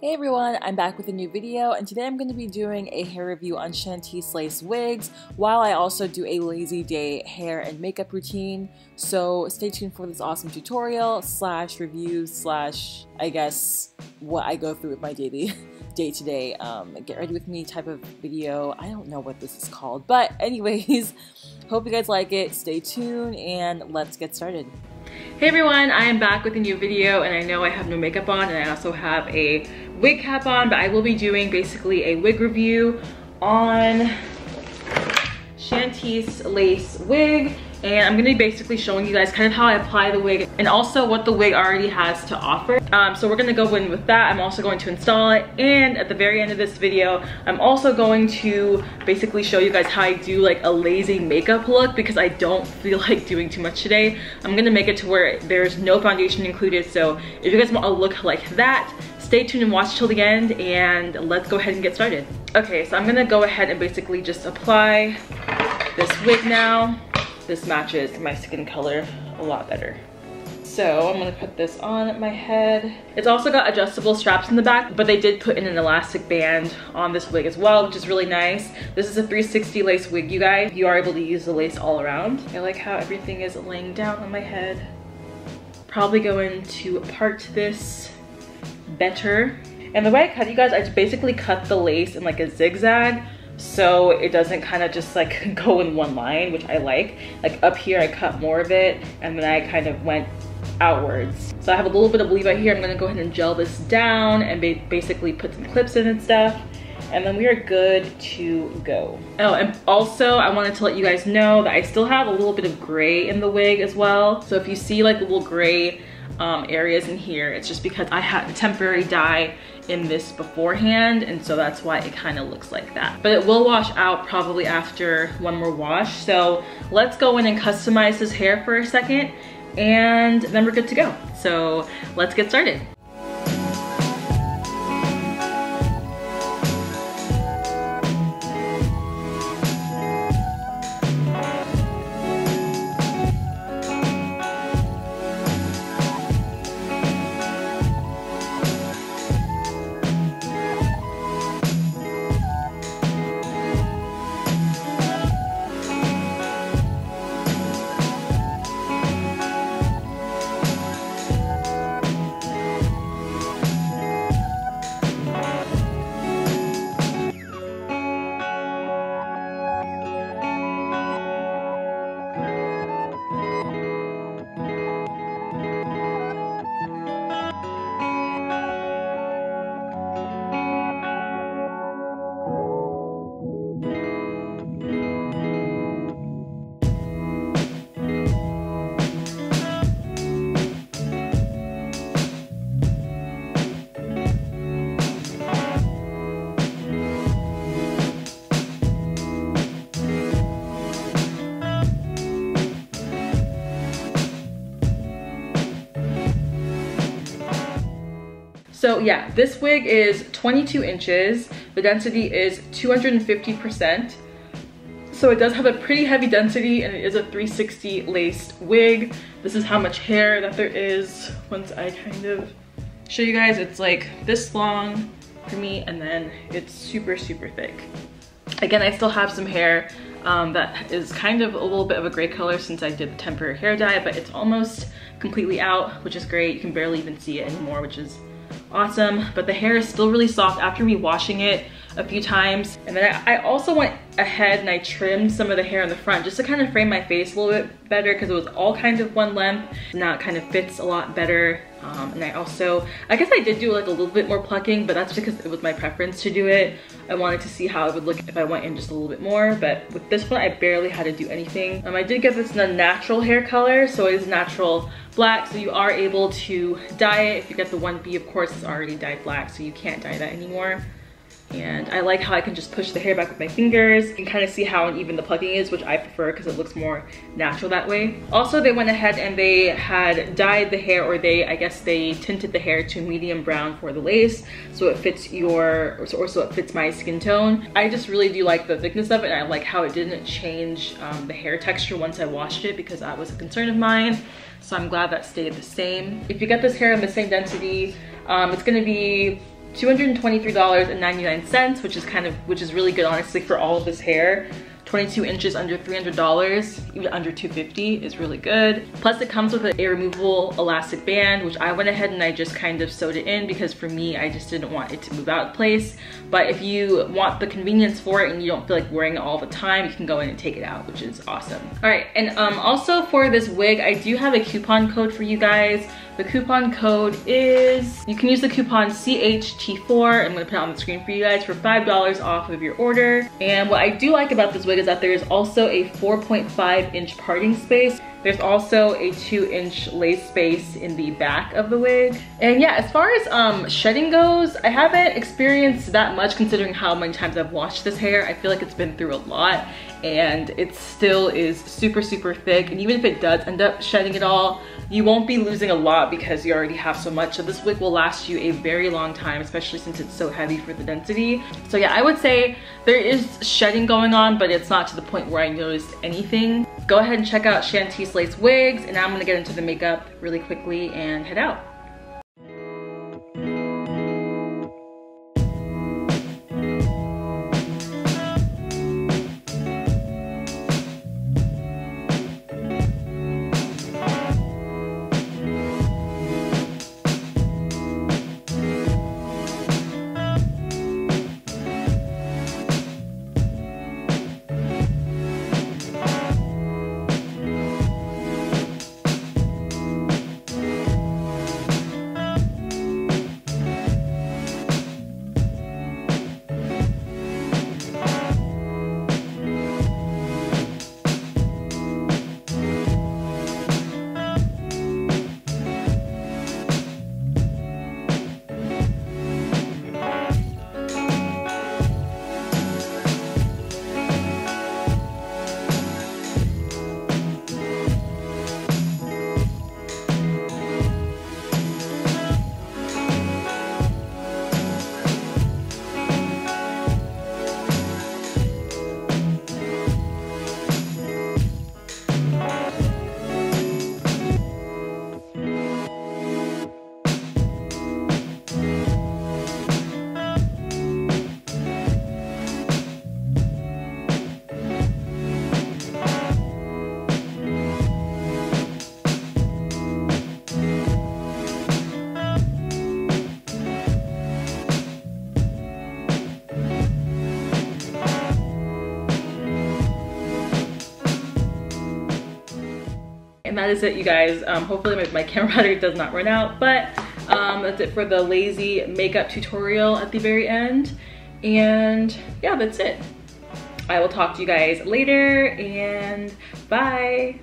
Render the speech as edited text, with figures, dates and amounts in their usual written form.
Hey everyone, I'm back with a new video, and today I'm going to be doing a hair review on Chantice lace wigs while I also do a lazy day hair and makeup routine. So stay tuned for this awesome tutorial slash review slash I guess what I go through with my daily day-to-day get ready with me type of video. I don't know what this is called, but anyways, hope you guys like it. Stay tuned and let's get started. Hey everyone, I am back with a new video, and I know I have no makeup on and I also have a wig cap on, but I will be doing basically a wig review on Chantice lace wig, and I'm gonna be basically showing you guys kind of how I apply the wig and also what the wig already has to offer. So we're gonna go in with that. I'm also going to install it, and at the very end of this video I'm also going to basically show you guys how I do like a lazy makeup look because I don't feel like doing too much today. I'm gonna make it to where there's no foundation included, so if you guys want a look like that, stay tuned and watch till the end, and let's go ahead and get started. Okay, so I'm gonna go ahead and basically just apply this wig now. This matches my skin color a lot better. So I'm gonna put this on my head. It's also got adjustable straps in the back, but they did put in an elastic band on this wig as well, which is really nice. This is a 360 lace wig, you guys. You are able to use the lace all around. I like how everything is laying down on my head. Probably going to part this better. And the way I cut, you guys, I basically cut the lace in like a zigzag so it doesn't kind of just like go in one line, which I like. Like up here I cut more of it, and then I kind of went outwards. So I have a little bit of leave out here. I'm gonna go ahead and gel this down and basically put some clips in and stuff, and then we are good to go. Oh, and also I wanted to let you guys know that I still have a little bit of gray in the wig as well. So if you see like little gray areas in here, it's just because I had a temporary dye in this beforehand, and so that's why it kind of looks like that. But it will wash out probably after one more wash. So let's go in and customize this hair for a second, and then we're good to go. So let's get started. So yeah, this wig is 22 inches. The density is 250%. So it does have a pretty heavy density, and it is a 360 laced wig. This is how much hair that there is. Once I kind of show you guys, it's like this long for me, and then it's super, super thick. Again, I still have some hair that is kind of a little bit of a gray color since I did the temporary hair dye, but it's almost completely out, which is great. You can barely even see it anymore, which is awesome. But the hair is still really soft after me washing it a few times. And then I also went ahead and I trimmed some of the hair in the front just to kind of frame my face a little bit better because it was all kind of one length. Now it kind of fits a lot better. And I guess I did do like a little bit more plucking, but that's because it was my preference to do it. I wanted to see how it would look if I went in just a little bit more, but with this one I barely had to do anything. I did get this in a natural hair color, so it is natural black, so you are able to dye it. If you get the 1B, of course, it's already dyed black, so you can't dye that anymore. And I like how I can just push the hair back with my fingers. You can kind of see how uneven the plucking is, which I prefer because it looks more natural that way. Also, they went ahead and they had dyed the hair, or I guess they tinted the hair to medium brown for the lace, so it fits so it fits my skin tone. I just really do like the thickness of it, and I like how it didn't change the hair texture once I washed it, because that was a concern of mine. So I'm glad that stayed the same. If you get this hair in the same density, it's gonna be $223.99, which is really good honestly for all of this hair. 22 inches under $300, even under $250 is really good. Plus it comes with a removable elastic band, which I went ahead and I just kind of sewed it in because for me, I just didn't want it to move out of place. But if you want the convenience for it and you don't feel like wearing it all the time, you can go in and take it out, which is awesome. All right, and also for this wig, I do have a coupon code for you guys. The coupon code is, you can use the coupon CHT4, I'm gonna put it on the screen for you guys, for $5 off of your order. And what I do like about this wig is that there is also a 4.5 inch parting space. There's also a 2-inch lace space in the back of the wig. And yeah, as far as shedding goes, I haven't experienced that much considering how many times I've washed this hair. I feel like it's been through a lot and it still is super, super thick. And even if it does end up shedding it all, you won't be losing a lot because you already have so much. So this wig will last you a very long time, especially since it's so heavy for the density. So yeah, I would say there is shedding going on, but it's not to the point where I noticed anything. Go ahead and check out Chantice Lace Wigs, and now I'm gonna get into the makeup really quickly and head out. And that is it, you guys. Hopefully my camera battery does not run out, but that's it for the lazy makeup tutorial at the very end. And yeah, that's it. I will talk to you guys later, and bye.